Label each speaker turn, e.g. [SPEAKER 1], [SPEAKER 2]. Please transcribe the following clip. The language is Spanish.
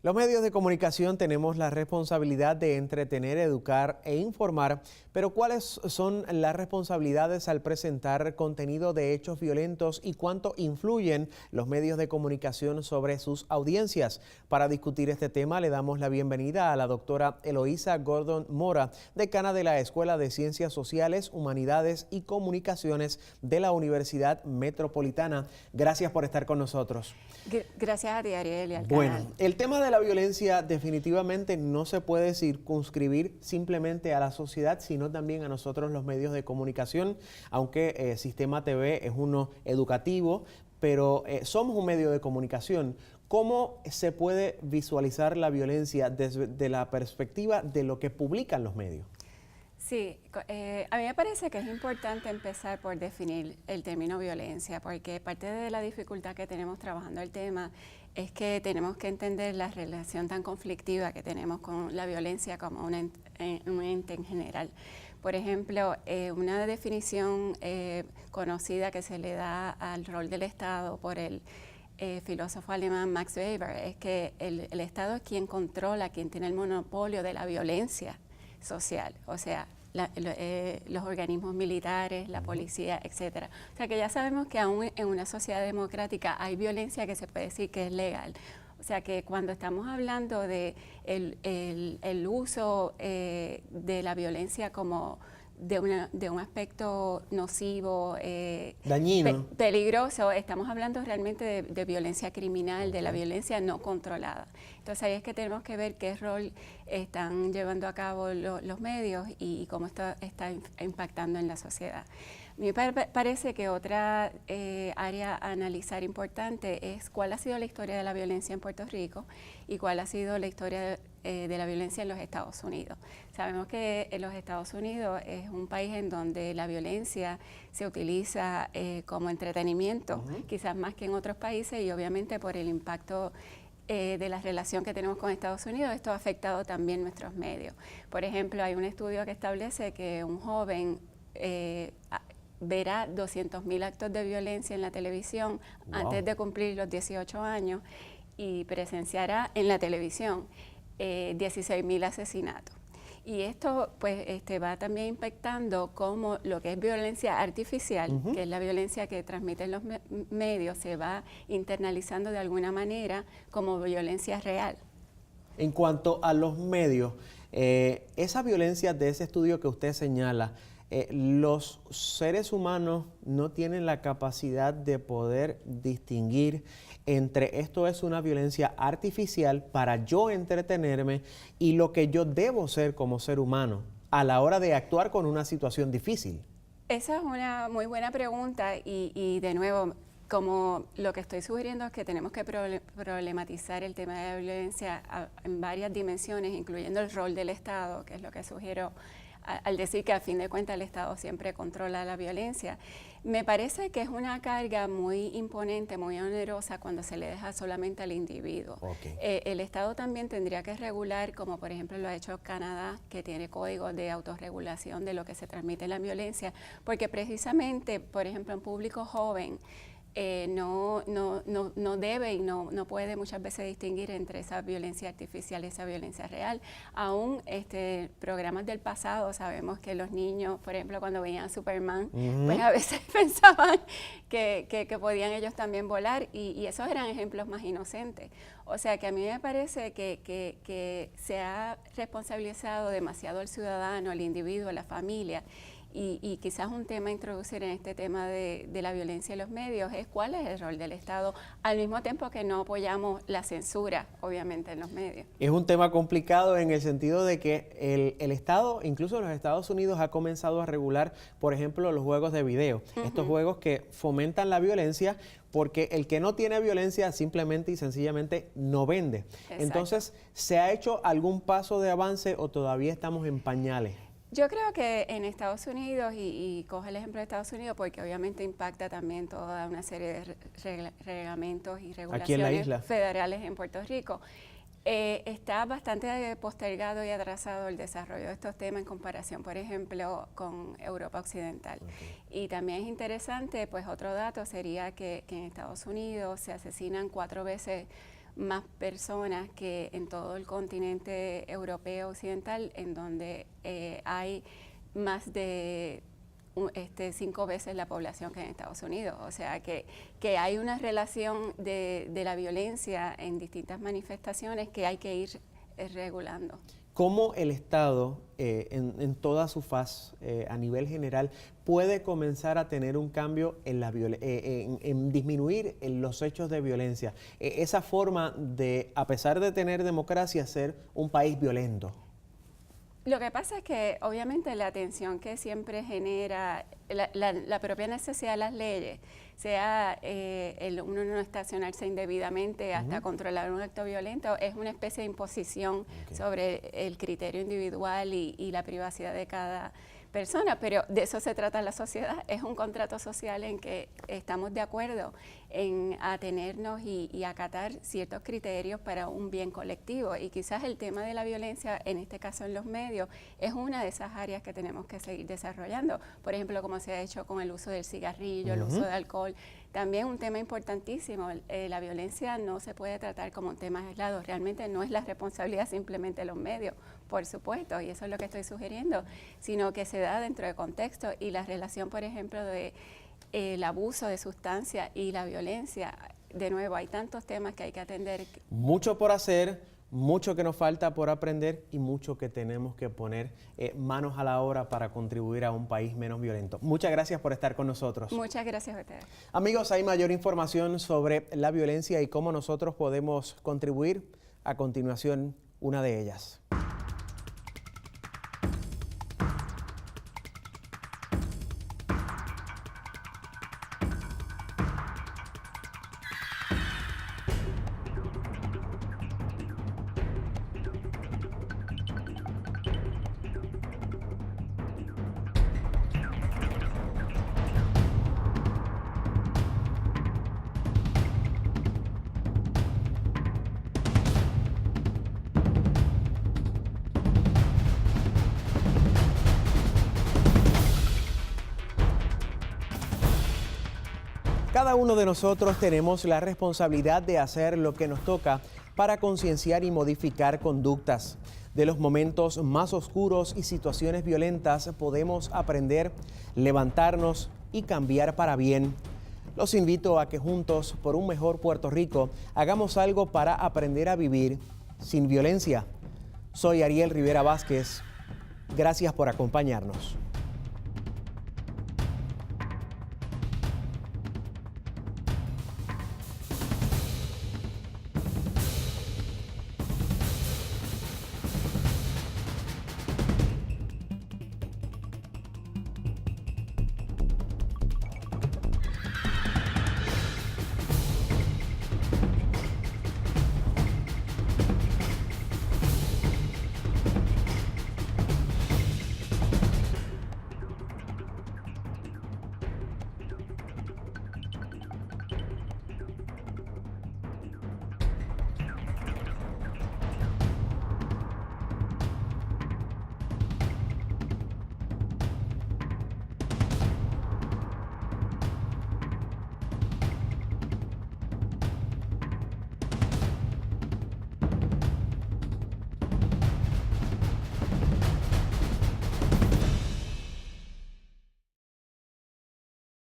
[SPEAKER 1] Los medios de comunicación tenemos la responsabilidad de entretener, educar e informar, pero ¿cuáles son las responsabilidades al presentar contenido de hechos violentos y cuánto influyen los medios de comunicación sobre sus audiencias? Para discutir este tema le damos la bienvenida a la doctora Eloísa Gordon Mora, decana de la Escuela de Ciencias Sociales, Humanidades y Comunicaciones de la Universidad Metropolitana. Gracias por estar con nosotros.
[SPEAKER 2] Gracias a ti, Ariel, y al
[SPEAKER 1] Bueno,
[SPEAKER 2] canal.
[SPEAKER 1] el tema de la violencia definitivamente no se puede circunscribir simplemente a la sociedad, sino también a nosotros los medios de comunicación, aunque Sistema TV es uno educativo, pero somos un medio de comunicación. ¿Cómo se puede visualizar la violencia desde la perspectiva de lo que publican los medios?
[SPEAKER 2] Sí, a mí me parece que es importante empezar por definir el término violencia, porque parte de la dificultad que tenemos trabajando el tema es que tenemos que entender la relación tan conflictiva que tenemos con la violencia como un ente en general. Por ejemplo, una definición conocida que se le da al rol del Estado por el filósofo alemán Max Weber es que el Estado es quien controla, quien tiene el monopolio de la violencia social, o sea, los organismos militares, la policía, etcétera. O sea que ya sabemos que aún en una sociedad democrática hay violencia que se puede decir que es legal. O sea que cuando estamos hablando de el uso de la violencia como de un aspecto nocivo,
[SPEAKER 1] Dañino.
[SPEAKER 2] peligroso, estamos hablando realmente de violencia criminal, de la violencia no controlada. Entonces ahí es que tenemos que ver qué rol están llevando a cabo los medios y cómo está impactando en la sociedad. A mí me parece que otra área a analizar importante es cuál ha sido la historia de la violencia en Puerto Rico y cuál ha sido la historia de la violencia en los Estados Unidos. Sabemos que en los Estados Unidos es un país en donde la violencia se utiliza como entretenimiento, quizás más que en otros países, y obviamente por el impacto de la relación que tenemos con Estados Unidos, esto ha afectado también nuestros medios. Por ejemplo, hay un estudio que establece que un joven verá 200.000 actos de violencia en la televisión antes de cumplir los 18 años y presenciará en la televisión 16.000 asesinatos. Y esto pues va también impactando cómo lo que es violencia artificial, que es la violencia que transmiten los medios, se va internalizando de alguna manera como violencia real.
[SPEAKER 1] En cuanto a los medios, esa violencia de ese estudio que usted señala, los seres humanos no tienen la capacidad de poder distinguir entre esto es una violencia artificial para yo entretenerme y lo que yo debo ser como ser humano a la hora de actuar con una situación difícil.
[SPEAKER 2] Esa es una muy buena pregunta y de nuevo, como lo que estoy sugiriendo es que tenemos que problematizar el tema de la violencia en varias dimensiones, incluyendo el rol del Estado, que es lo que sugiero al decir que a fin de cuentas el Estado siempre controla la violencia. Me parece que es una carga muy imponente, muy onerosa cuando se le deja solamente al individuo. El Estado también tendría que regular, como por ejemplo lo ha hecho Canadá, que tiene códigos de autorregulación de lo que se transmite en la violencia, porque precisamente, por ejemplo, en público joven, no debe y no puede muchas veces distinguir entre esa violencia artificial y esa violencia real. Aún programas del pasado sabemos que los niños, por ejemplo, cuando veían a Superman, pues a veces pensaban que podían ellos también volar y esos eran ejemplos más inocentes. O sea que a mí me parece que se ha responsabilizado demasiado al ciudadano, al individuo, a la familia. Y quizás un tema a introducir en este tema de la violencia en los medios es cuál es el rol del Estado, al mismo tiempo que no apoyamos la censura, obviamente, en los medios.
[SPEAKER 1] Es un tema complicado en el sentido de que el Estado, incluso en los Estados Unidos, ha comenzado a regular, por ejemplo, los juegos de video. Estos juegos que fomentan la violencia porque el que no tiene violencia simplemente y sencillamente no vende.
[SPEAKER 2] Exacto.
[SPEAKER 1] Entonces, ¿se ha hecho algún paso de avance o todavía estamos en pañales?
[SPEAKER 2] Yo creo que en Estados Unidos, y coge el ejemplo de Estados Unidos porque obviamente impacta también toda una serie de reglamentos y regulaciones federales en Puerto Rico, está bastante postergado y atrasado el desarrollo de estos temas en comparación, por ejemplo, con Europa Occidental. Y también es interesante, pues otro dato sería que en Estados Unidos se asesinan 4 veces más personas que en todo el continente europeo occidental, en donde hay más de 5 veces la población que en Estados Unidos. O sea que hay una relación de la violencia en distintas manifestaciones que hay que ir regulando.
[SPEAKER 1] ¿Cómo el Estado, en toda su faz, a nivel general, puede comenzar a tener un cambio en disminuir los hechos de violencia? Esa forma de, a pesar de tener democracia, ser un país violento.
[SPEAKER 2] Lo que pasa es que obviamente la tensión que siempre genera la propia necesidad de las leyes, sea uno no estacionarse indebidamente hasta controlar un acto violento, es una especie de imposición sobre el criterio individual y la privacidad de cada persona, pero de eso se trata la sociedad, es un contrato social en que estamos de acuerdo en atenernos y acatar ciertos criterios para un bien colectivo, y quizás el tema de la violencia, en este caso en los medios, es una de esas áreas que tenemos que seguir desarrollando, por ejemplo, como se ha hecho con el uso del cigarrillo, el uso de alcohol. También un tema importantísimo, la violencia no se puede tratar como un tema aislado, realmente no es la responsabilidad simplemente de los medios, por supuesto, y eso es lo que estoy sugiriendo, sino que se da dentro de contexto, y la relación, por ejemplo, de el abuso de sustancias y la violencia. De nuevo, hay tantos temas que hay que atender.
[SPEAKER 1] Mucho por hacer, mucho que nos falta por aprender y mucho que tenemos que poner manos a la obra para contribuir a un país menos violento. Muchas gracias por estar con nosotros.
[SPEAKER 2] Muchas gracias a ustedes.
[SPEAKER 1] Amigos, hay mayor información sobre la violencia y cómo nosotros podemos contribuir. A continuación, una de ellas. Cada uno de nosotros tenemos la responsabilidad de hacer lo que nos toca para concienciar y modificar conductas. De los momentos más oscuros y situaciones violentas podemos aprender, levantarnos y cambiar para bien. Los invito a que juntos, por un mejor Puerto Rico, hagamos algo para aprender a vivir sin violencia. Soy Ariel Rivera Vázquez. Gracias por acompañarnos.